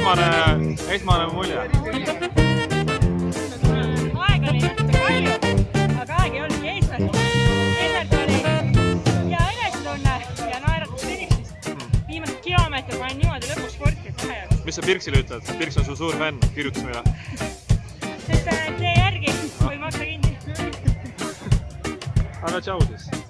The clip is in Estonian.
esmane mulje. Aega oli natuke palju, aga aeg ei olnudki eesmärk. Eesmärk oli hea enesetunne ja naeratus Pirksist. Viimane kilomeeter panin niimoodi lõpus sporti, et vähe jääb. Mis sa Pirksile ütled? Pirks on su suur fänn, kirjutas meile. Sest tee järgi, või maksa kinni. Aga tšau siis.